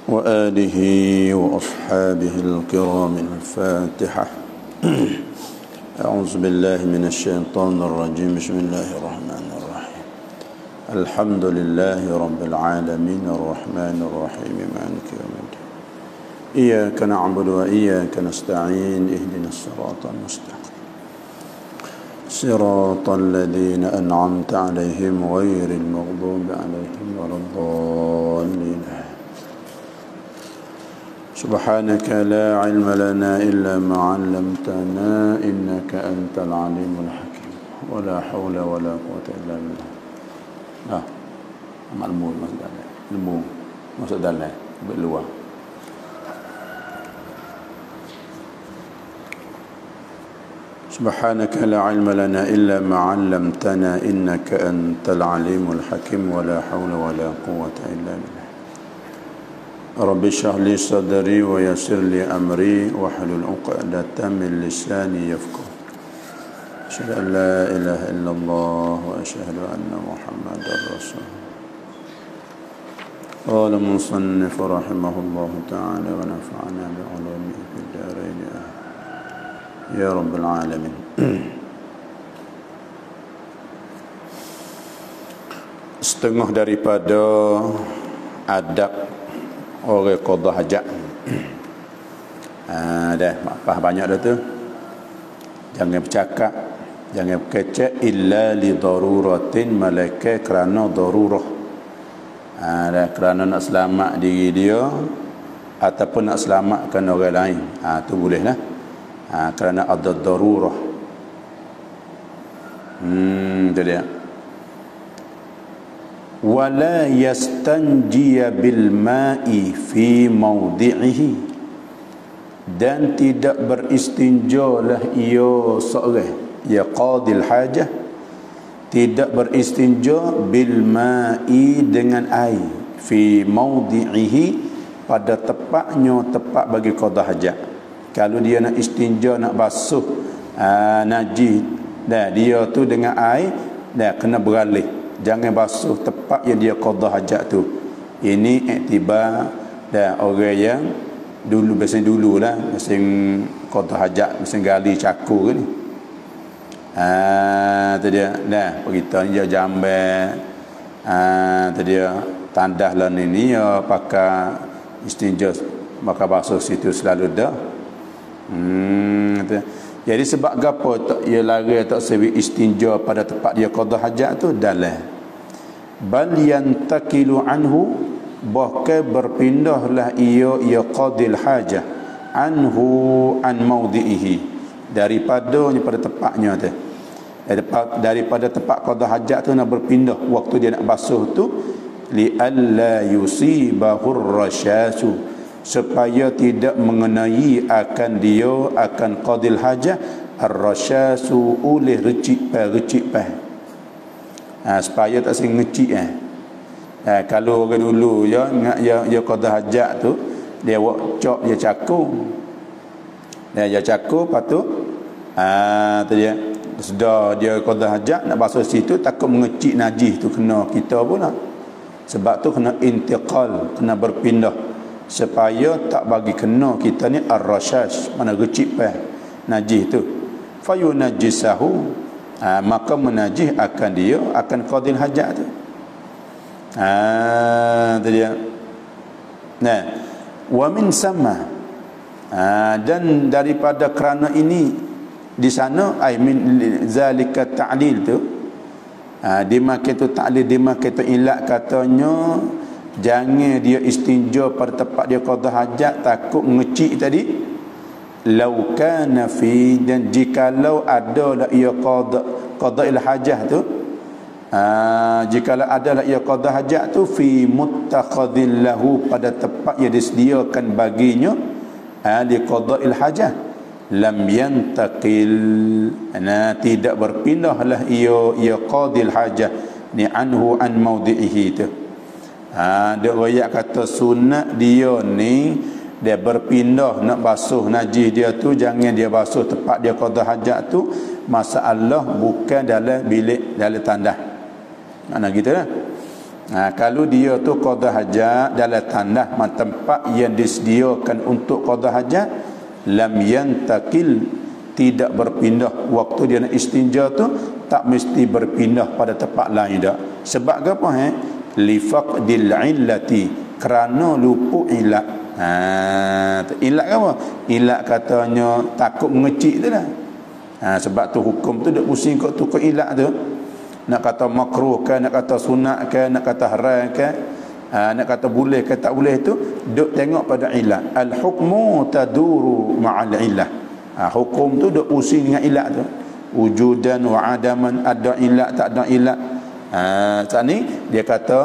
وآله وأصحابه الكرام الفاتحة. أعوذ بالله من الشيطان الرجيم. بسم الله الرحمن الرحيم. الحمد لله رب العالمين الرحمن الرحيم مالك يوم الدين. إياك نعبد وإياك نستعين. اهدنا الصراط المستقيم صراط الذين أنعمت عليهم غير المغضوب عليهم ولا الضالين. سبحانك لا علم لنا إلا ما علمتنا إنك أنت العليم الحكيم. ولا حول ولا قوة إلا بالله. Ilmu masuk dalam berluar. سبحانك لا علم لنا إلا ما علمتنا إنك أنت العليم الحكيم. ولا حول ولا قوة إلا بالله. رب اشرح لي صدري ويسر لي أمري واحلل عقدة من لساني يفقهوا. أشهد أن لا إله إلا الله وأشهد أن محمدا رسول الله. قال المصنف رحمه الله تعالى ونفعنا بعلومه في الدارين يا رب العالمين. Setengah daripada adab orang qada hajat. Dah apa banyak dah tu. Jangan bercakap, jangan berkecek illa li daruratin, malaikat kerana darurah. Dah kerana nak selamat diri dia ataupun nak selamatkan orang lain. Tu bolehlah. Kerana ada darurah. Itu dia. Wala yastanjiya bil ma'i fi mawdi'ihi, dan tidak beristinjalah ia seorang, ya qadil hajah, tidak beristinja bil ma'i dengan air, fi mawdi'ihi, pada tepatnya, tepat bagi qada hajat. Kalau dia nak istinja, nak basuh najis, dah dia tu dengan air, dah kena beralih. Jangan basuh tepat yang dia qada hajat tu. Ini iktibar dah orang yang dulu, biasanya dululah, biasanya qada hajat, biasanya gali cakur ni. Tu dia dah berita dia jambai. Tu dia tandah lah ni ya pakai istinja, maka basuh situ selalu dah. Jadi sebab gapo tak ia lari tak sewi istinja pada tempat dia qada hajat tu dalam bal yantakilu anhu, bahkan berpindahlah ia qadil hajah anhu an mawdi'ihi, daripada tempatnya tu, daripada tempat qada hajat tu nak berpindah waktu dia nak basuh tu, li alla yusibahur rasyasu, supaya tidak mengenai akan dia, akan qadil hajah ar-rasyasu, oleh recik pah. Supaya tak sing ngecik kalau orang dulu ya qada hajat tu, dia buat cok, dia cakur. Dia cakur, lepas tu dia sudah dia qada hajat nak basuh situ, takut mengecik najis tu kena kita pula. Sebab tu kena intiqal, kena berpindah, supaya tak bagi kena kita ni ar-rasyash, mana recik pah najis tu. Fayunajjisahu, maka menajih akan dia, akan qadil hajat tu. Tu dia. Nah, wa min sama, dan daripada kerana ini di sana, ai min zalika ta'lil tu, dimakai tu ta'lil, dimakai tu ilat, katanya jangan dia istinja pada tempat dia qada hajat, takut ngecik tadi. Lau kana fi, dan jikalau adalah ia qada'il hajah tu, jikalau adalah ia qada hajat tu fi muttakhadhil lahu, pada tempat yang disediakan baginya li qada'il hajah, lam yantaqil, tidak berpindahlah ia qadil hajah ni anhu an mawdi'ihi tu. Dia royak kata sunat dia ni, dia berpindah nak basuh najis dia tu, jangan dia basuh tempat dia qada hajat tu, masalah bukan dalam bilik, dalam tandas. Mana gitu lah. Kalau dia tu qada hajat dalam tanah tempat yang disediakan untuk qada hajat, lam yantakil, tidak berpindah waktu dia nak istinja tu, tak mesti berpindah pada tempat lain dah. Sebab apa li faqdil illati, kerana luput ilat. Ilat apa? Ilat katanya takut mengecik tu lah. Sebab tu hukum tu dak pusing kau tu ilat tu. Nak kata makruh ke, nak kata sunat ke, nak kata haram ke, nak kata boleh ke tak boleh tu duk tengok pada ilat. Al hukmu taduru ma'al ilah. Hukum tu duk pusing dengan ilat tu. Wujudan wa adaman, ada ilat tak ada ilat. Saat ni dia kata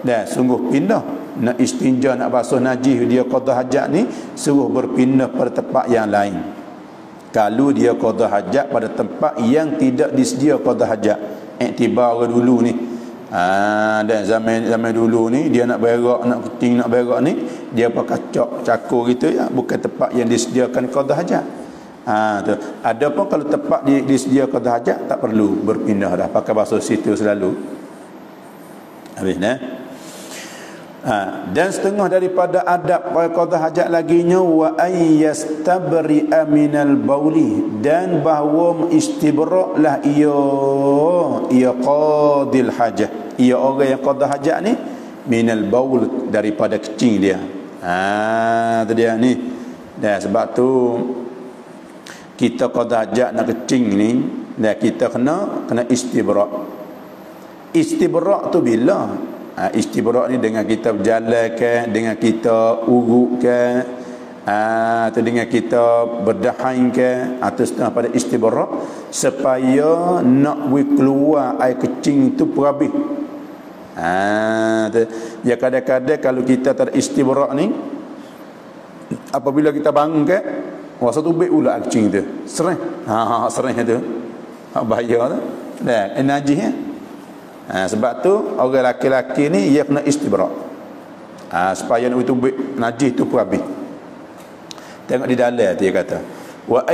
dah sungguh pindah nak istinja, nak basuh najis, dia qada hajat ni suruh berpindah pada tempat yang lain. Kalau dia qada hajat pada tempat yang tidak disedia qada hajat, iktibar dulu ni. Dan zaman dulu ni dia nak berak, nak kencing, nak berak ni dia pakai cakur gitu ya, bukan tempat yang disediakan qada hajat. Tu. Adapun kalau tempat disediakan qada hajat, tak perlu berpindah dah, pakai basuh situ selalu. Habis nah. Dan setengah daripada adab pada qada hajat laginya, wa ayyastabri'a minal bauli, dan bahawa istibra' ia qadil hajat, ia orang yang qada hajat ni minal baul, daripada kencing dia. Tu dia ni. Dan sebab tu kita qada hajat nak kencing ni, dan kita kena istibra'. Istibra' tu bila? Istibra' ni dengan kita berjalan ke, dengan kita urut ke, atau dengan kita berdahan ke, atau setengah pada istibra' supaya nak keluar air kecing tu perhabis. Ya kadang-kadang kalau kita tak ada istibra' ni, apabila kita bangun ke, rasa tubik pula air kecing tu. Sereh. Sereh tu. Bahaya tu. Dah, najis ya. Sebab tu orang laki-laki ni ia kena istibra'. Supaya nak tubik najis tu pun habis. Tengok di dalam dia kata, wa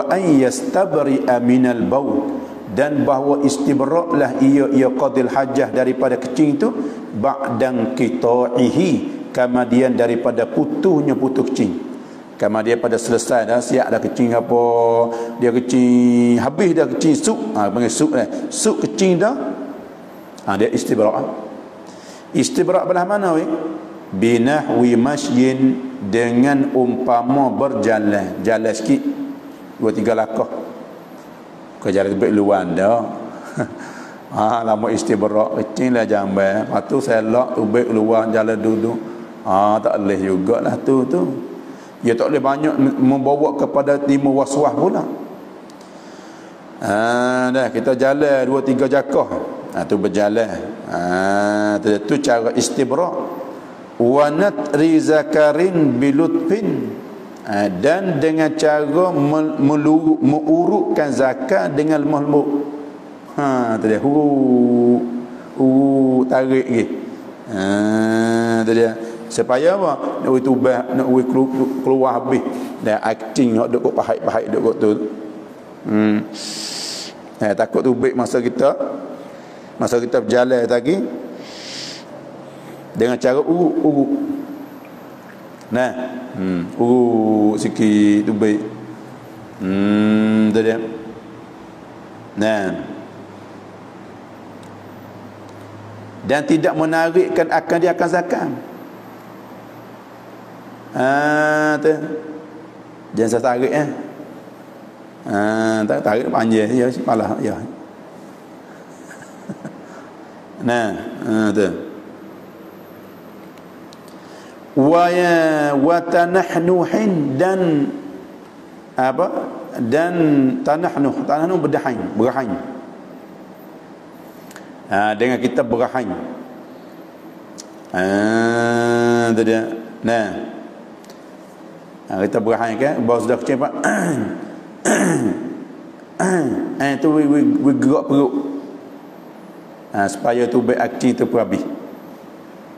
ayyastabri'a minal baul, dan bahawa istibra' lah ia qadil hajah daripada kencing tu, ba'dan qita'ihi, kemudian daripada putuhnya putus kencing. Kemudian pada selesai dah, siap dah kencing apa, dia kencing habis dah, kencing suk, panggil suk dah, suk kencing dah, dia istibra'. Istibra' belah mana weh? Binahwi masyin, dengan umpama berjalan, jalan sikit 2-3 langkah, kau jalan lebih luar dah. Lama istibra' kencing lah jambai, lepas tu selak tubik luar jalan duduk, tak boleh jugalah tu. Dia tak boleh banyak membawa kepada timbul waswas pula. Dah kita jalan 2-3 jakah, tu berjalan. Tu cara istibra'. Wa natri zakarin bilutfin, dan dengan cara mengurutkan zakar dengan lemah lembut. Tu dia tarik lagi. Tu dia. Supaya apa? Nak tubah, nak keluar habis. Dan acting nak duk pahit-pahit duk tu. Takut tubik masa kita berjalan lagi, dengan cara urut. Nah, urut sikit tubik. Tu dia. Nah. Dan tidak menarikkan akan dia akan zakat. Tu. Jangan saya tarik tak tarik panjang ya, malah ya. Nah, tu. Wa tanahnuhin, dan apa? Dan tanahnu berdahan. Dengan kita berahan. Tu dia. Nah. Kita berahan kan, baru sudah kecil pak. Tu we gerak perut. Supaya tu baik akti tu pun habis.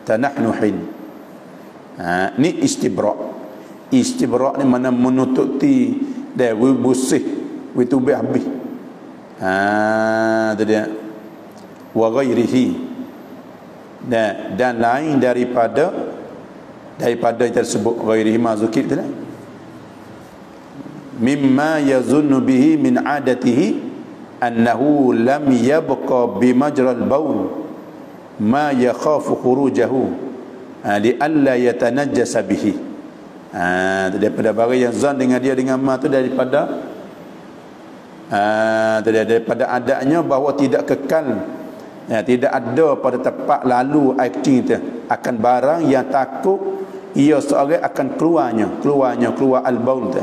Tanahnuhin. Ni istibra'. Istibra' ni mana menutupi dah we bersih, we tu baik habis. Tu dia. Wa ghairihi, dan lain daripada yang tersebut ghairihi ma zukir tu lah. Mimma yazunnu bihi min adatihi annahu lam yabqa bi majral baul ma yakhafu khurujahu li alla yatanajjasa bihi. Daripada barang yang zan dengan dia dengan ma tu daripada adanya bahawa tidak kekal, tidak ada pada tempat lalu air kencing tu akan barang yang takut ia seorang akan keluar al-baul tu.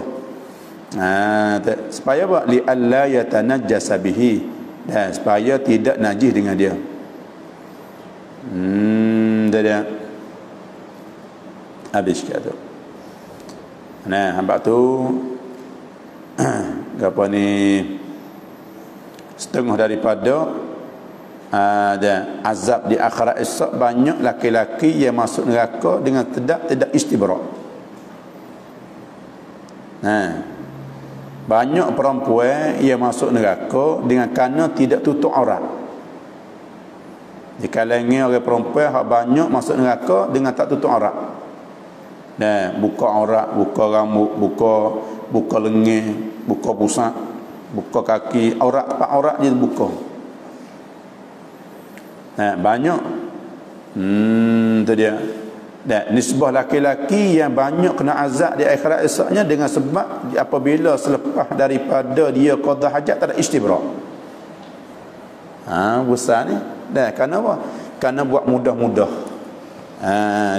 Supaya apa? Li alla yatanajjasa bihi, supaya tidak najis dengan dia. Dia habis kata. Hamba tu apa ni setengah daripada ada azab di akhirat esok. Banyak laki-laki yang masuk neraka dengan tidak istibrak. Banyak perempuan yang masuk neraka dengan kerana tidak tutup aurat. Di kalangan orang perempuan hak banyak masuk neraka dengan tak tutup aurat. Buka aurat, buka rambut, buka lengan, buka pusat, buka kaki, tempat aurat dia buka. Banyak. Tu dia. Nisbah laki-laki yang banyak kena azab di akhirat esoknya dengan sebab apabila selepas daripada dia qada hajat tak ada istibrak. Besar ni. Kerana apa? Kerana buat mudah-mudah.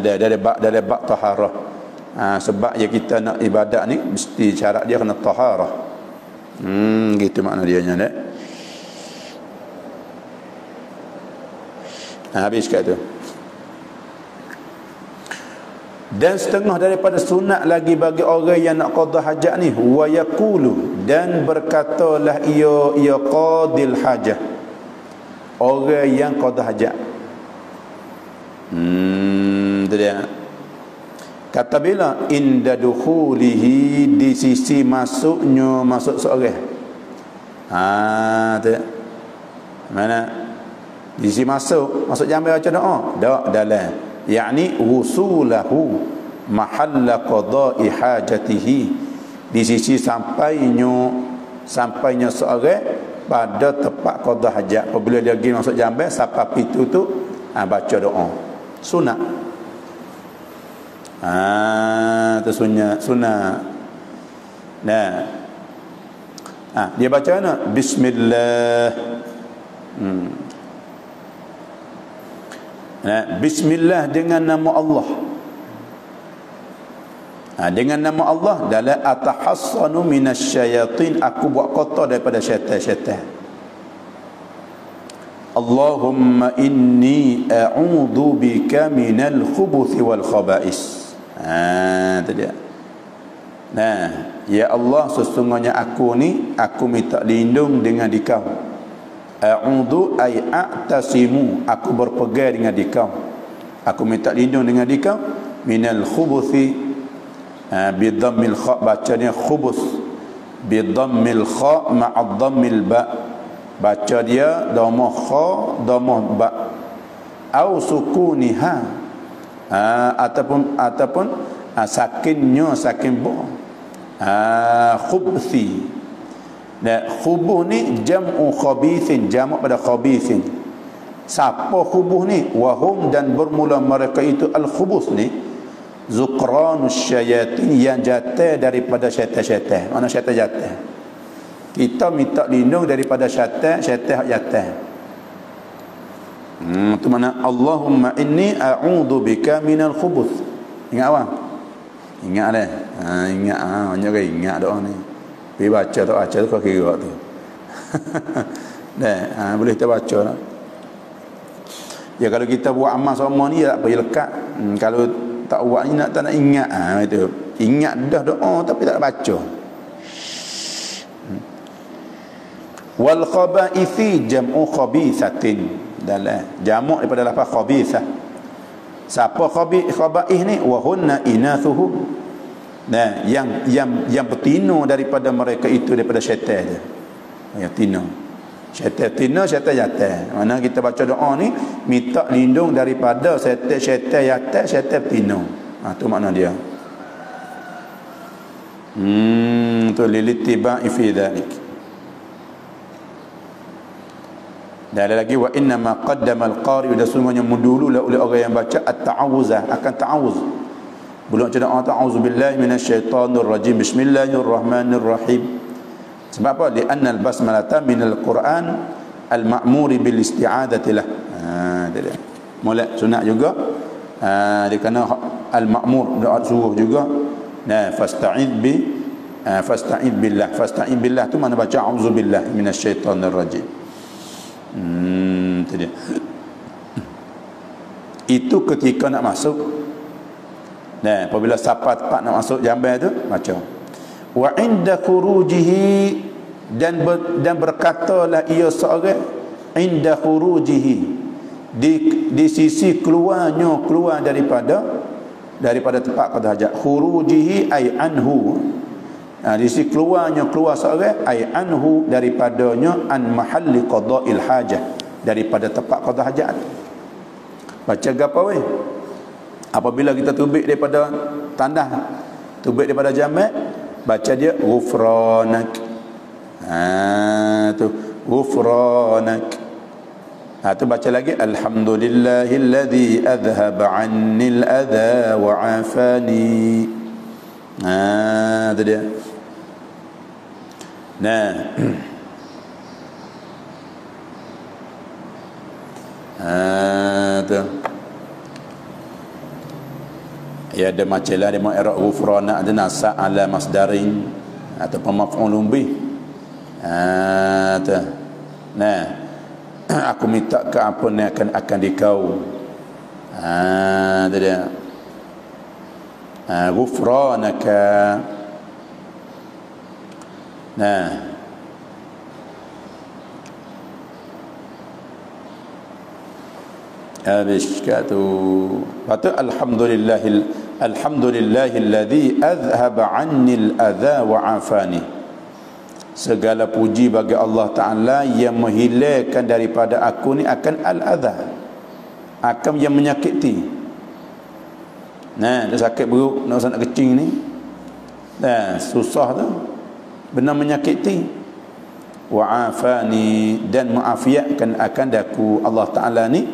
Dari bab taharah. Sebab yang kita nak ibadat ni mesti syarat dia kena taharah. Gitu makna dianya dah. Habis kat tu. Dan setengah daripada sunat lagi bagi orang yang nak qada hajat ni, wa yaqulu, dan berkatalah ia qadil hajah, orang yang qada hajat. Itu dia. Kata bila inda dukhulihi, di sisi masuk seorang. Tu mana di sisi masuk jambai baca doa dalam yakni wusulahu mahalla qada'i hajatihi, di sisi sampainya seorang pada tempat qada hajat. Apabila dia pergi masuk jambai sampai pintu tu baca doa sunat. Tu sunat. Dia baca mana? Bismillah. Bismillah dengan nama Allah. Dengan nama Allah dalam atahassanu minasyayatin, aku buat kotor daripada syaitan-syaitan. Allahumma inni a'udzu bika minal khubuthi wal khaba'is. Itu dia. Ya Allah, sesungguhnya aku minta lindung dengan dikau. A'udzu ay a'tasimu, aku berpegang dengan dikau. Aku minta lindung dengan dikau minal khubuthi bi dhammil kha, bacanya khubuth bi dhammil kha ma'a dhammil ba, baca dia dhammah kha dhammah ba, au sukuniha ataupun sakinnya sakin ba. Khubthi. Khubuh ni jam'u khabithin, jamak pada khabithin. Siapa khubuh ni? Wahum, dan bermula mereka itu al-khubuth ni zuqranus syayatin, yang jatuh daripada syaitan-syaitan. Mana syaitan jatuh? Kita minta lindung daripada syaitan jatuh. Itu mana Allahumma inni a'udzu bika minal khubuth. Ingat apa? Ingat dah. Ingat banyak orang ingat doa ni. Pergi baca tu kau kira tu. Boleh kita baca lah. Ya, kalau kita buat amal sama ni tak payah lekat. Kalau tak buat ni tak nak ingat. Itu. Ingat dah doa tapi tak baca. Wal khabaithi jam'u khabithatin. Dalam jamak daripada lafaz khabithah. Siapa khabaith ni? Wa hunna inathuhu. Yang betina daripada mereka itu daripada syaitan je. Yang tina. Syaitan tina, syaitan jatuh. Mana kita baca doa ni minta lindung daripada syaitan jatuh, syaitan tina. Tu makna dia. Tu lilittiba'i fi dhalik. Dan ada lagi wa inna ma qaddama al-qari, dan semuanya mendululah oleh orang yang baca at-ta'awuzah, akan ta'awuz. Belum macam doa ta'awuzubillahi minasyaitanir rajim, bismillahirrahmanirrahim. Sebab apa? Li'anna al-basmalata minal Quran al-ma'muri bil isti'adati lah. Dia molek sunat juga. Dia kena al-ma'mur, doa suruh juga. Nah, fasta'id billah. Fasta'id billah tu mana baca a'udzubillahi minasyaitanir rajim. Itu dia. Itu ketika nak masuk. Nah, apabila sampai tempat nak masuk jamban tu baca. Wa inda khurujihi, dan berkatalah ia seorang inda khurujihi, di sisi keluar daripada tempat qada hajat. Khurujihi ay anhu, di sisi keluar seorang ay anhu, daripadanya, an mahalli qada'il hajah, daripada tempat qada hajat. Baca gapo weh? Apabila kita tubik daripada tandah, tubik daripada jamak, baca dia ghufranak. Tu ghufranak. Tu baca lagi alhamdulillahilladzi adhhaba 'annil adha wa 'afani. Tu dia. Nah. Tu. Ya, ada macam lah, dia mau i'rab ghufrana, ada nasa ala masdarin ataupun maf'ulun bih. Nah, aku minta keampunan akan dikau. Itu dia. Ghufranaka. Nah, habis kata patut alhamdulillahilladzi adhhaba 'annil adha wa 'afani. Segala puji bagi Allah Ta'ala yang menghilangkan daripada aku ni akan al-adha, akan yang menyakiti. Nah, dia sakit perut, nak kecing ni. Nah, susah tu. Benar menyakiti. Wa 'afani, dan mengafiatkan akan daku Allah Ta'ala ni,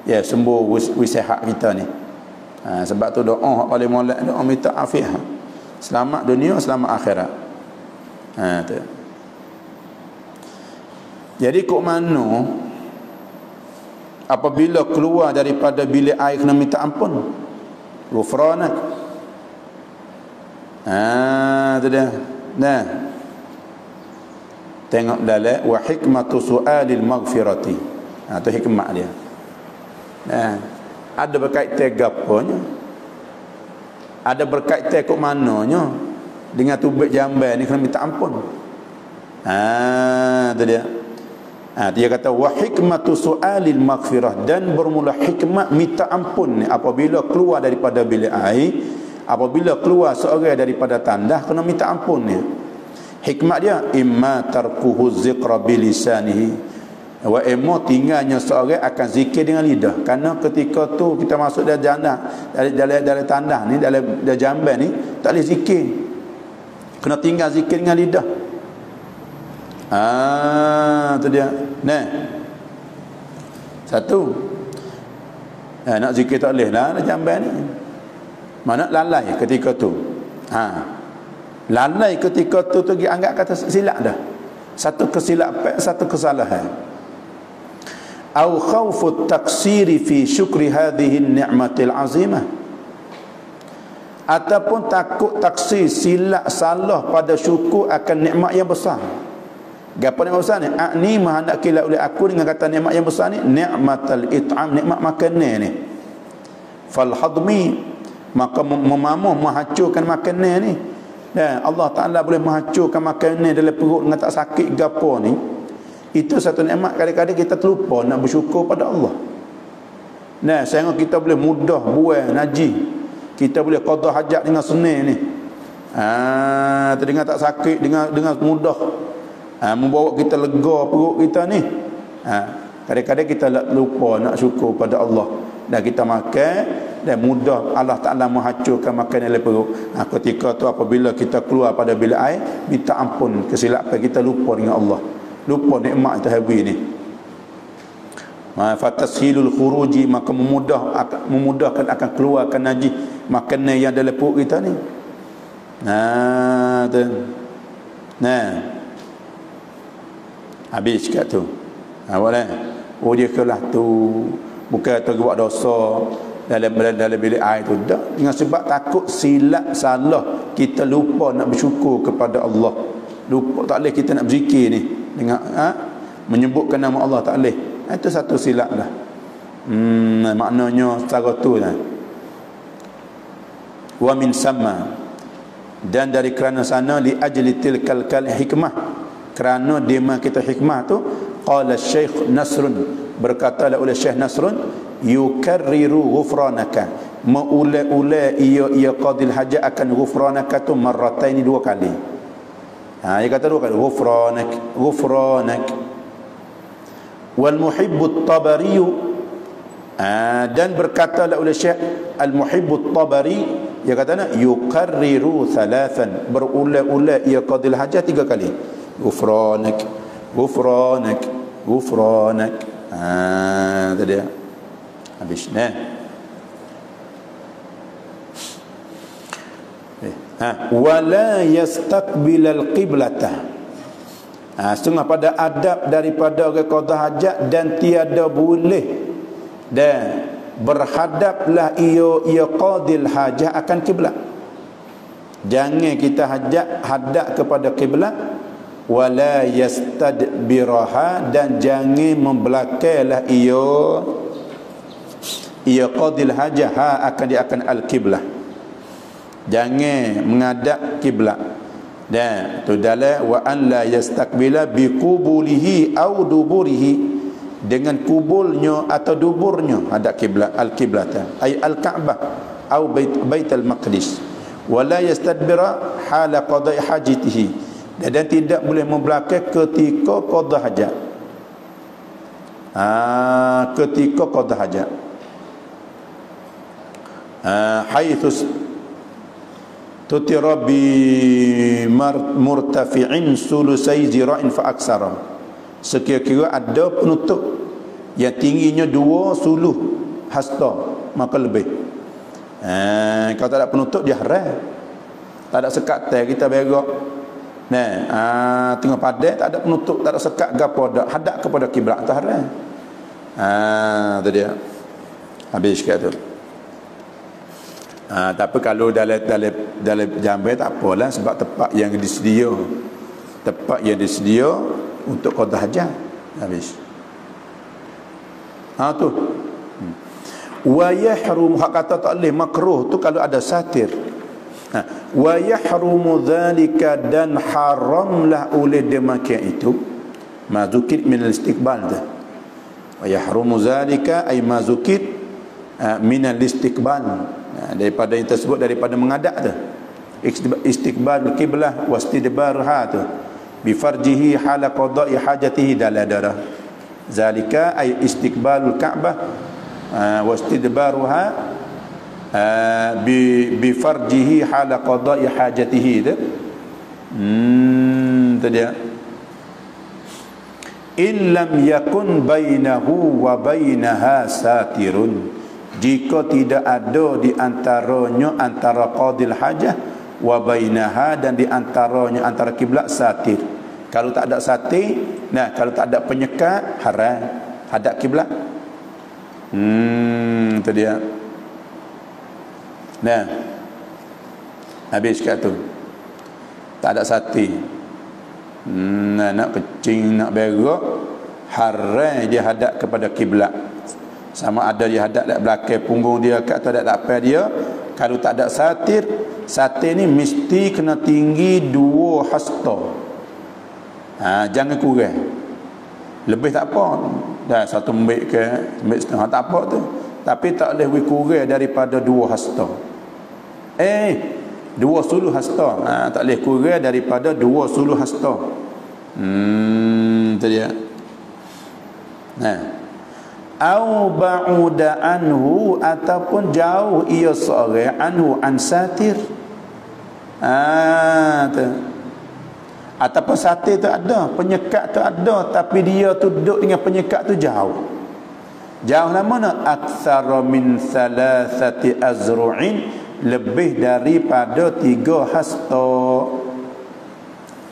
ya, sembuh wisihat kita ni. Sebab tu doa paling molek, doa minta afiat, selamat dunia, selamat akhirat. Tu. Jadi kok mana apabila keluar daripada bilik air kena minta ampun, ghufranak. Tu dia. Nah, tengok dalam wa hikmatu su'alil maghfirati. Tu hikmah dia. Nah, ada berkaitan gaponya, ada berkaitan kok mananya dengan tubik jamban ni kena minta ampun. Tu dia. Dia kata wa hikmatu su'alil maghfirah, dan bermula hikmat minta ampun ni apabila keluar daripada bilik air, apabila keluar seorang daripada tandah kena minta ampun ni. Hikmat dia imma tarkuhu zikra bilisanihi, wa emo tinggalnya seorang akan zikir dengan lidah. Karena ketika tu kita masuk dalam jannah, dalam tandah ni, dalam jamban ni tak boleh zikir, kena tinggal zikir dengan lidah. Tu dia. Nah, satu, nak zikir tak boleh lah dalam jamban ni. Mana lalai ketika tu. Lalai ketika tu anggap kata silap dah. Satu kesilapan, satu kesalahan. Au khawfu taksiri fi syukri hadhihi ni'matil azimah, ataupun takut taksir, silap salah pada syukur akan nikmat yang besar. Gapo nikmat besar ni? Ni mahendak kila oleh aku dengan kata nikmat yang besar ni, ni'matul it'am, nikmat makanan ni. Fal hadmi, maka menghancurkan makanan ni. Dan Allah Ta'ala boleh menghancurkan makanan dalam perut dengan tak sakit gapo ni. Itu satu nikmat kadang-kadang kita terlupa nak bersyukur pada Allah. Nah, sehingga kita boleh mudah buang najis, kita boleh qada hajat dengan senang ni. Dengan tak sakit, dengan mudah. Membawa kita lega perut kita ni. Kadang-kadang kita lupa nak syukur pada Allah, dan kita makan dan mudah Allah Ta'ala menghancurkan makanan dalam perut. Ketika tu apabila kita keluar pada bilik air, minta ampun kesilapan kita, lupa dengan Allah, lupa nikmat itu habis ni. Fatashilul khuruji, maka memudahkan akan keluarkan najis makanan yang dalam perut kita ni. Habis kat tu. Boleh. Dia kelah tu bukan tu buat dosa dalam bilik air tu, dak, dengan sebab takut silap salah kita lupa nak bersyukur kepada Allah, lupa tak boleh kita nak berzikir ni dengan menyebutkan nama Allah, tak boleh. Itu satu silap lah. Maknanya secara tu lah. Wa min sama, dan dari kerana sana, li ajli tilkal kal hikmah, kerana dema kita hikmah tu, qala Syekh Nasrun, berkatalah oleh Syekh Nasrun, yukarriru ghufranaka, mengulai-ulai ia qadil hajat akan ghufranaka tu marrataini, 2 kali. Dia kata 2 kali, ghufranak. Wal muhibbut tabari, dan berkatalah oleh Syekh Al-Muhibbut Tabari, dia kata yukarriru 3, berulai-ulai ia qadil hajat 3 kali. Ghufranak, ghufranak, ghufranak. Itu dia. Habis nah. Wala yastaqbil al-qiblata. Setengah pada adab daripada orang qada hajat, dan tiada boleh dan berhadaplah ia qadil hajat akan kiblat. Jangan kita hadap kepada kiblat. Wala yastadbiraha, dan jangan membelakanglah ia qadil hajah akan al-qiblah. Jangan menghadap kiblat. Dan tu dalam wa an la yastaqbila bi qubulihi au duburihi, dengan kubulnya atau duburnya hadap kiblat, al-qiblata ay al-Ka'bah au Baitul Maqdis. Wala yastadbira hala qada'i hajatihi, dan tidak boleh membelakang ketika qada hajat. Ketika qada hajat. Haitsus tutira bi murtafi'in sulusai zira'in fa aksara, sekira-kira ada penutup yang tingginya 2 suluh hasta, maka lebih. Kalau tak ada penutup, dia haram. Tak ada sekat teh kita berak. Tengah padai, tak ada penutup, tak ada sekat gapo, dak hadap kepada kiblat, tak haram. Tu dia. Habis kat tu. Tapi kalau dalam jambai tak apalah, sebab tempat yang disedia, untuk qada hajat. Habis. Tu. Wa yahrum, hak kata tak boleh, makruh tu kalau ada satir. Wa yahrumu dzalika, dan haramlah oleh demikian itu, mazukit min al-istiqbal dah. Wa yahrumu dzalika ay mazukit min al-istiqbal, daripada yang tersebut, daripada menghadap tu. Istiqbal qiblah wastidbarha tu bi farjihi hala qada'i hajatihi daladara. Zalika ay istiqbalul Ka'bah wastidbaruha bi farjihi hala qada'i hajatihi. Tu dia. In lam yakun bainahu wa bainaha satirun, jika tidak ada di antaranya, antara qadil hajah wa bainaha, dan di antaranya, antara kiblat, satir. Kalau tak ada satir, kalau tak ada penyekat, haram hadap kiblat. Itu dia. Habis kat tu. Tak ada satir. Nak kecing, nak berak, haram dia hadap kepada kiblat. Sama ada dia hadap dekat belakang punggung dia ke atau dekat depan dia. Kalau tak ada satir, satir ni mesti kena tinggi 2 hasta. Jangan kurang. Lebih tak apa. Dah 1 mbik ke 1,5 mbik tak apa tu. Tapi tak boleh kurang daripada 2 hasta. 2 suluh hasta. Tak boleh kurang daripada 2 suluh hasta. Tu dia. Nah, au ba'uda anhu, ataupun jauh ia seorang anhu an satir. Tu. Ataupun satir tu ada, penyekat tu ada, tapi dia tu duduk dengan penyekat tu jauh. Jauh lah mana? Aktsara min salasati azru'in, lebih daripada 3 hasta.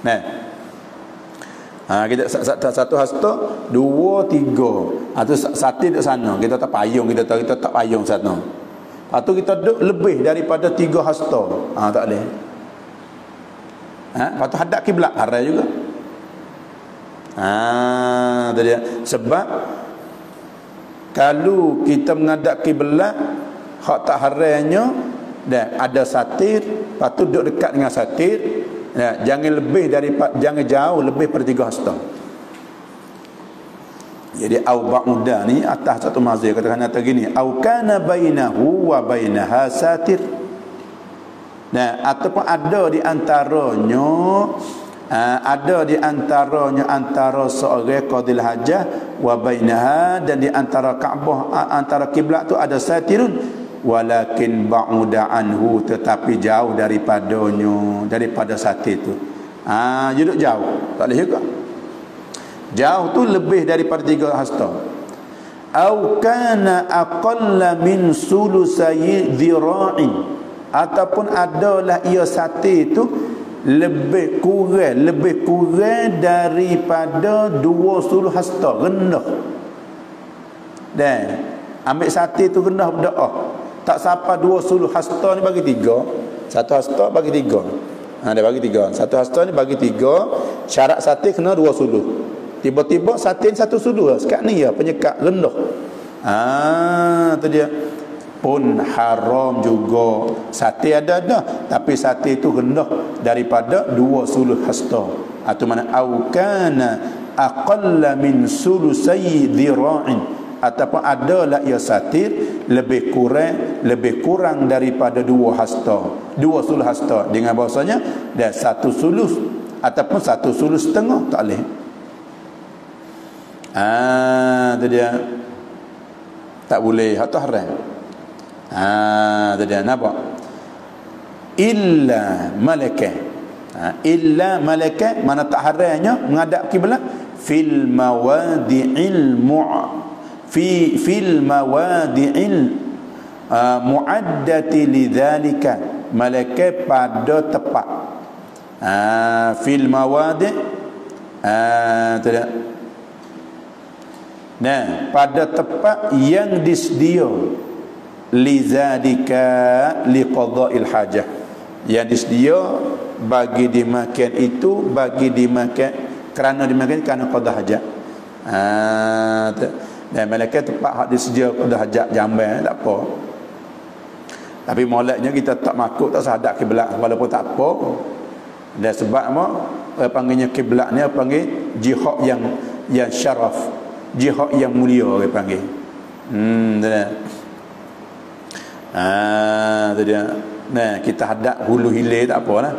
Nah, kita satu hasta, 2, 3. Tu satu di sana, kita tak payung, kita tak payung sana. Lepas tu kita duduk lebih daripada 3 hasta. Tak boleh. Lepas tu hadap kiblat haram juga. Tu dia. Sebab kalau kita menghadap kiblat hak tak haramnya, dah ada satir, lepas tu duduk dekat dengan satir. Jangan lebih daripada, jangan jauh lebih pada 3 hasta. Jadi au ba'uda ni atas satu mazhab katakan gini, au kana bainahu wa bainaha satir. Ataupun ada di antaranya antara seorang qadil hajah wa bainaha, dan di antara Kaabah, antara kiblat tu ada satirun, walakin ba'uda anhu, tetapi jauh daripadanya, daripada satir tu. Duduk jauh, tak boleh juga. Jauh tu lebih daripada 3 hasta. Au kana aqalla min sulusai dhira'in, ataupun adalah ia satir tu lebih kurang daripada 2 hasta, rendah. Dan ambil satir tu rendah berdoa. Tak sampai 2 hasta ni bagi 3. 1 hasta bagi 3. Dia bagi 3. 1 hasta ni bagi 3. Syarat satir kena 2 suluh. Tiba-tiba satir 1 suluh. Sekarang ni ya penyekat rendah. Tu dia. Pun haram juga. Satir ada, tapi satir itu rendah daripada 2 hasta. Atau mana au kana aqalla min sulusai dhira'in, ataupun adalah ia satir lebih kurang daripada 2 hasta. 2 hasta dengan bahasanya dah 1 sulus ataupun 1 sulus setengah, tak boleh. Tu dia. Tak boleh, atau haram. Tadi nampak illa malakah. Illa malakah, mana tak haramnya menghadap kiblat fil mawadi'il fil mawadi'il muaddati lidzalika, malakah pada tempat fil mawadi'. Tidak. Pada tempat yang disediakan lizadika liqada'il hajah, yang disdia bagi dimakan itu, bagi dimakan kerana dimakan kerana qada hajat. Dan malaikat tempat hak disdia qada hajat jamban tak apa. Tapi moleknya kita tak makuk, tak sadar kiblat walaupun tak apa. Dan sebab apa? Panggilnya kiblat ni panggil jihad yang syaraf, jihad yang mulia dia panggil. Tu dia. Kita hadap hulu hilir tak apalah.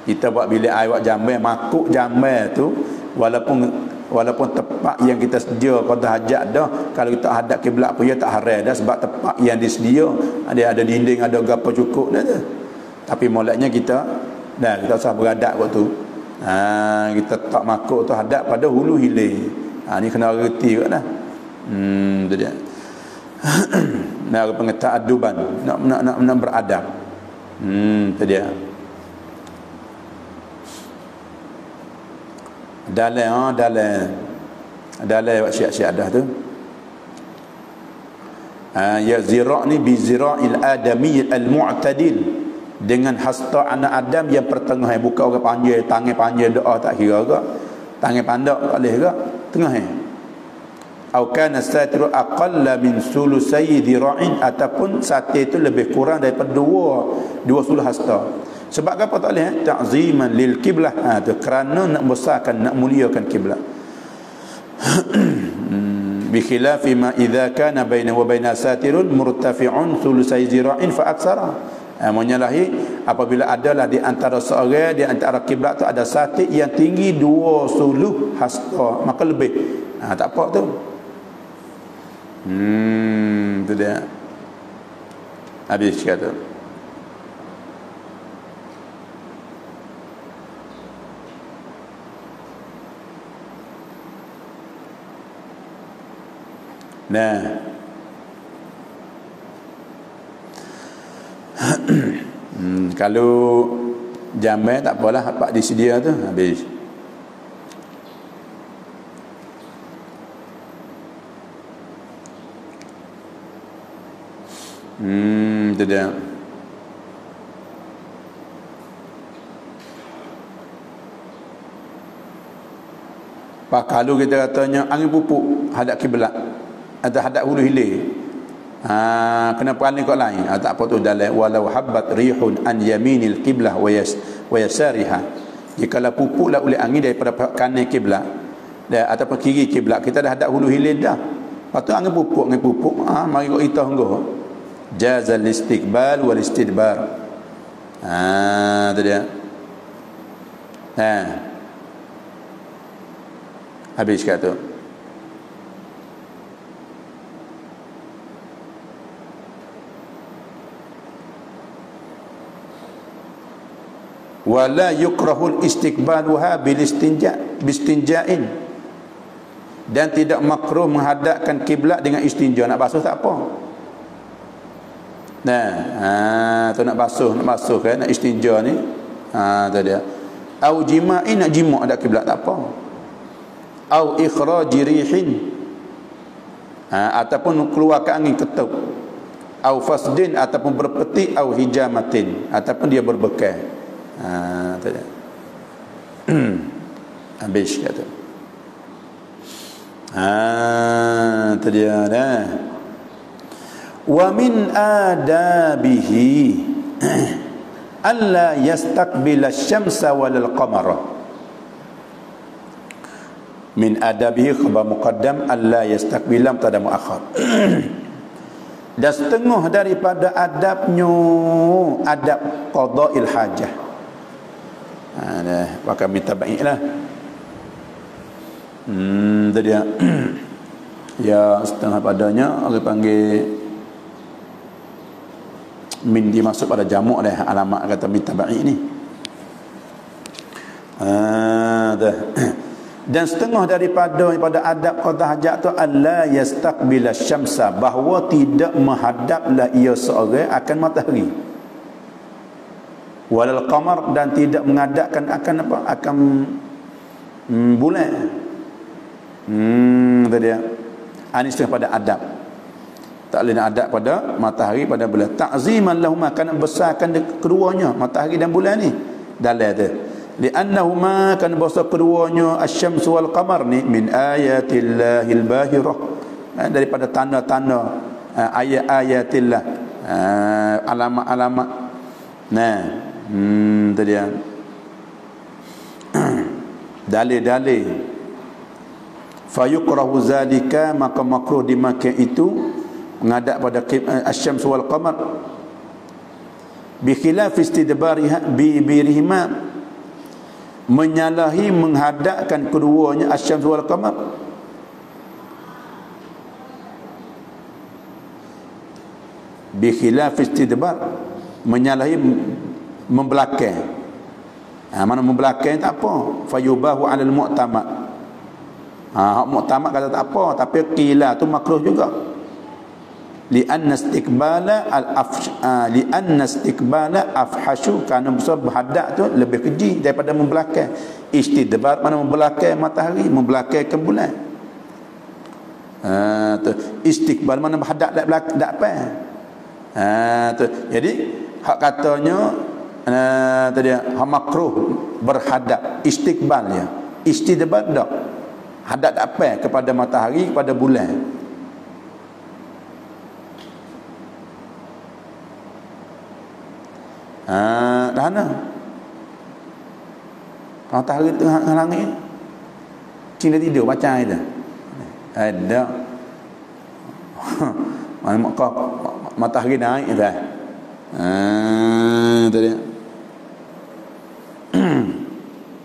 Kita buat bilik air buat jamban, makuk jamban tu walaupun tempat yang kita sedia qada hajat dah, kalau kita hadap kiblat pun ya tak haram dah, sebab tempat yang disedia ada dinding, ada gapo cukup dah tu. Tapi moleknya kita usah beradab waktu tu. Kita tak makuk tu hadap pada hulu hilir. Ni kena reti kat dah. Tu dia. Nak pengetahuan, nak beradab. Tu dia. Dalam buat syiar-syiar dah tu. Ya zira' ni bi zira'il adami al-mu'tadil, dengan hasta anak Adam yang pertengahan, bukan orang panjang, tangan panjang doa tak kira ke, tangan pandak tak boleh ke, tengah au kana satiru aqalla min sulusai dhira'in, ataupun satir itu lebih kurang daripada 2 hasta. Sebab apa tak boleh? Ta'ziman lil qiblah. Tu kerana nak besarkan, nak muliakan kiblat. Bi khilafi ma idza kana bainahu wa baina satirun murtafi'un sulusai dhira'in fa aksara. Menyalahi apabila adalah di antara seorang di antara kiblat tu ada satu yang tinggi 20 hasta, maka lebih. Tak apa tu. Tu dia. Habis kata. Nah. Kalau jamai tak apalah, apa disedia tu habis. Itu dia. Pak, kalau kita katanya angin pupuk hadap kiblat atau hadap hulu hilir, kenapa ni kau lain? Tak apa tu dalam walau habbat rihun an yaminil qiblah wa yasariha. Jikalau pupuklah oleh angin daripada kanan kiblat ataupun kiri kiblat, kita dah hadap hulu hilir dah. Lepas tu angin pupuk, mari kau itah engkau. Jazal istiqbal wal istidbar. Tu dia. Habis kata. Wala yukrahul istiqbaluha bil bistinja'in, dan tidak makruh menghadapkan kiblat dengan istinja. Nak basuh tak apa. Tu nak basuh kan, nak istinja ni. Tu dia. Au jima'in, nak jima' ada kiblat tak apa. Au ikhraji rihin, ataupun keluarkan angin ketuk. Au fasdin, ataupun berpetik. Au hijamatin, ataupun dia berbekal. Tu dia. Habis kata. Tu dia dah. Wa min adabihi alla yastaqbila asy-syamsa wal qamara. Min adabihi khabar muqaddam alla yastaqbila mubtada muakhar. Dan setengah daripada adabnya adab qada'il hajah. Pakai minta baik lah. Itu dia. Ya, setengah padanya orang panggil min dimasuk pada jamak dah, alamat kata minta baik ni. Dan setengah daripada adab qada hajat tu alla yastaqbila syamsa, bahawa tidak menghadaplah ia seorang akan matahari, walal qamar, dan tidak menghadapkan akan apa, akan bulan. Itu dia. Ini setengah pada adab. Tak boleh nak adab pada matahari, pada bulan. Ta'ziman lahuma, kerana besarkan keduanya, matahari dan bulan ni. Dalam tu. Li'annahuma, kerana besar keduanya asy-syams wal qamar ni min ayatillahil bahirah. Daripada tanda-tanda ayat-ayatillah, alamat-alamat. Itu dia. Dalil-dalil. Fayukrahu zalika, maka makruh dimakan itu menghadap pada asy-syams wal qamar bi khilaf istidbariha birihima, menyalahi menghadapkan keduanya asy-syams wal qamar. Bi khilaf istidbar, menyalahi membelakang. Mana membelakang tak apa, fayubahu 'alal mu'tamad. Hak mu'tamad kata tak apa, tapi qila tu makruh juga. Li'anna istiqbala afhashu, kerana besar berhadap tu lebih keji daripada membelakang. Istidbar mana membelakang matahari, membelakang bulan. Istiqbal mana berhadap depan. Jadi hak katanya tadi hak makruh berhadap, istiqbal ya. Istidbar tak, hadap depan kepada matahari, kepada bulan. Dah mana? Matahari tengah langit, Cina tidur macam itu. Ada. Mana matahari naik dah. Tu dia.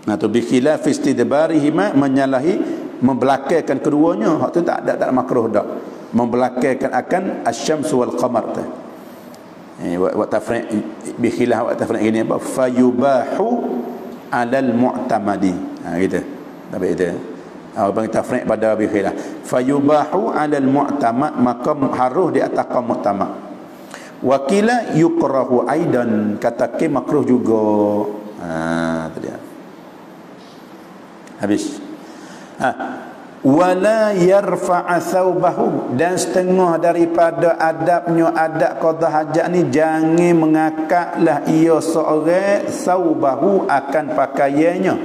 Nah tu bi khilaf istidbarihima, menyalahi membelakangkan keduanya. Hak tu tak ada makruh dak. Membelakangkan akan asy-syams wal qamar tu. Wa tafriq bi khilaf wa tafriq ini apa? Fayubahu alal mu'tamadi. Gitu. Tapi itu. Bagi tafriq pada bi khilaf. Fayubahu alal mu'tamad, maka harus di atas kaum mu'tamad. Wa qila yukrahu aidan, kata ke makruh juga. Tu dia. Habis. Wala yarfa'a thawbahu, dan setengah daripada adabnya adab qada hajat ni, jangan mengangkatlah ia seorang thawbahu, akan pakaiannya,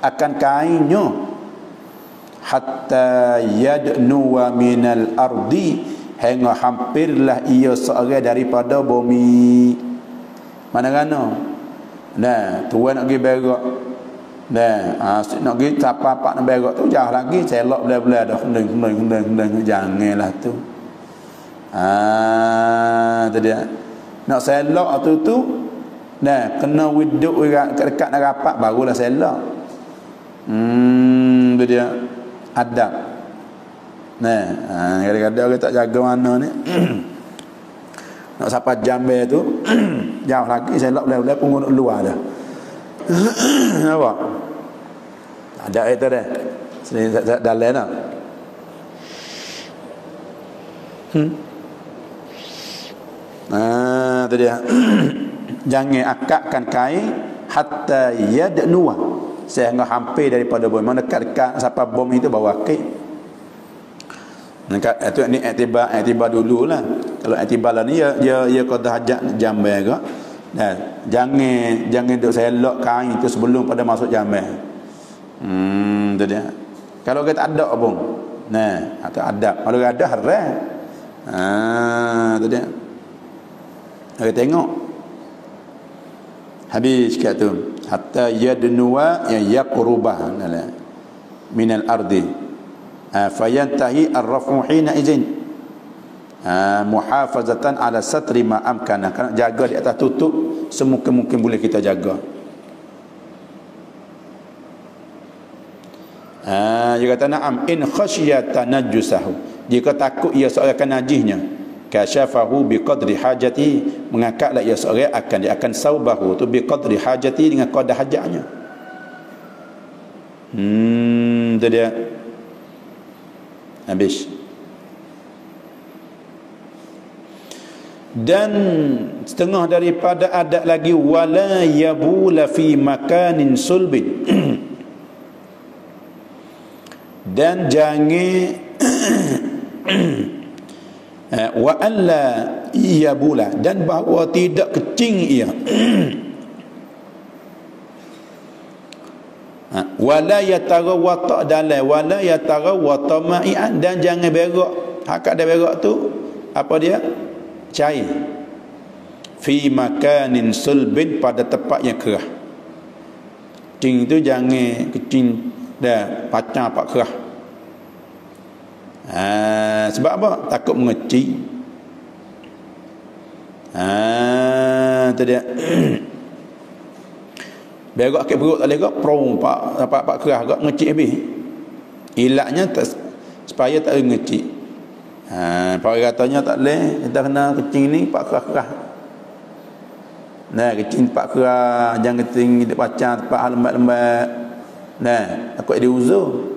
akan kainnya, hatta yadnuwa minal ardi, hingga hampirlah ia seorang daripada bumi. Mana-mana nah tuan nak pergi berak, nah nak pergi tapak nak berak tu jauh lagi, celok belah-belah dah kendeng, janganlah tu. Tu dia. Nak selok tu nah kena widuk dekat nak rapat barulah selok. Tu dia adab. Nah, kadang-kadang orang tak jaga mana ni. Nak sampai jambe tu jauh lagi, selok belah-belah pun luar dah. Nampak? Ada itu dah. Sini dalam dah. Tu dia. Jangan akakkan kain hatta yadnuwa, sehingga hampir daripada bom. Mana dekat-dekat sampai bom itu bawa kaki. Itu ni iktibar dululah. Kalau iktibar lah ni ya qada hajat jambe ke. Nah, jangan duk selok kain itu sebelum pada masuk jambe. Tu dia. Kalau kita ada pun. Nah, atau adab. Kalau ada haram. Tu dia. Kita tengok. Habis kat tu. Hatta yadnuwa yaqrubah minal ardi. Fayantahi ar-raf'u hina izin. Muhafazatan ala satri ma amkana, kena jaga di atas tutup semungkin-mungkin boleh kita jaga. Dia kata na'am in khasyata najusahu, jika takut ia seorang akan najisnya, kasyafahu biqadri hajati, mengangkatlah ia seorang akan saubahu tu biqadri hajati, dengan qadar hajatnya. Itu dia. Habis. Dan setengah daripada adat lagi, wala yabula fi makanin sulbin. Dan jangan wa alla yabula, dan bahawa tidak kecing ia. Wala yatarawata dalai, wala yatarawata ma'ian, dan jangan berak. Hak ada berak tu apa dia? Cair. Fi makanin sulbin, pada tempat yang kerah. Kecing tu jangan kecing dah pacang pak kerah. Sebab apa? Takut mengecil. Tu dia. Berak ke perut tak boleh gak, prong pak kerah gak ngecil habis. Ilaknya supaya tak ngecil. Pak katanya tak boleh, kita kena kecing ni pak kerah-kerah. Nah, kecing pak kerah, jangan kecing di pacang tempat lembat-lembat. Nah, takut dia uzur.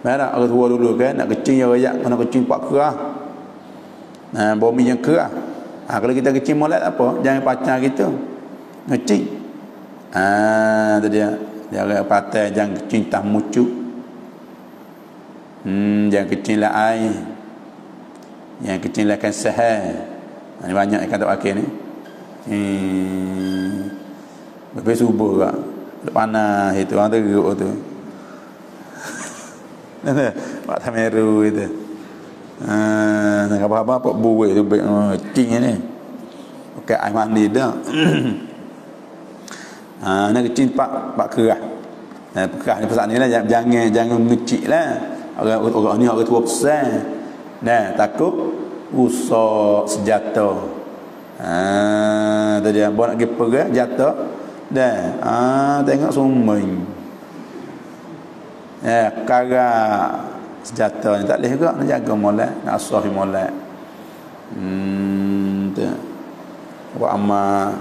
Mana orang tua dulu kan nak kecing yang rayak, kena kecing pak kerah. Nah, bumi yang kerah. Kalau kita kecing molek apa? Jangan pacang gitu. Ngecing. Tu dia. Dia orang patah jangan kecing tak mucuk. Jangan kecil lah air, yang kecil lah kan sahar. Ini banyak yang kata akhir ni. Lepas subuh kak, lepas panas itu orang teruk tu. Pak Tameru itu. Nak apa-apa pak buih tu kecil ni. Pakai air mandi dah. Nak kecil pak kerah. Kerah ni pasal ni lah, jangan ngecik lah. Orang ni orang tua besar. Nah, takut rusak senjata. Tadi abang nak pergi perang jatuh dah. Tengok sumeng. Kara senjata ni tak boleh juga nak jaga molek, nak asah molek. Tu. Wa amma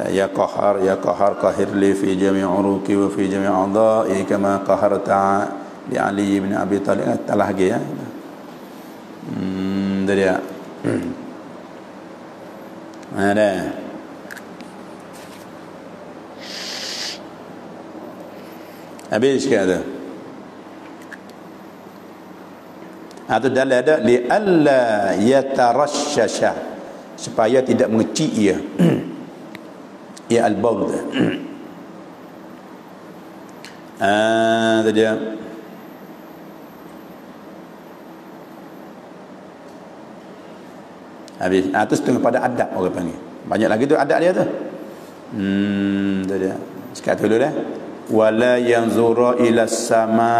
ya qahar qahir li fi jami' uruqi wa fi jami' a'dha'i kama qaharta li Ali bin Abi Talib. Talah lagi ya. Dia ada habis ke ada atau dalam ada li alla yatarashasha supaya tidak mengecik ia ya al-bawl dia habis. Itu setengah pada adab orang panggil. Banyak lagi tu adab dia tu. Tu dia. Sekat dulu dah. Wala yanzura ila sama.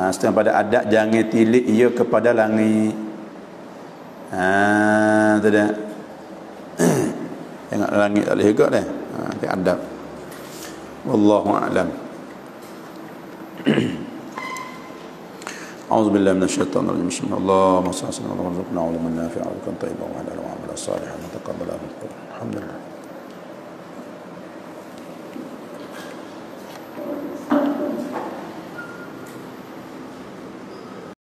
Setengah pada adab jangan tilik ia kepada langit. Tu dia. Tengok langit tak boleh juga dah. Itu adab. Wallahu a'lam. أعوذ بالله من الشيطان الرجيم بسم الله اللهم صل على سيدنا محمد وارزقنا علما نافعا ورزقا طيبا وحلالا وعملا صالحا وتقبلا الحمد لله.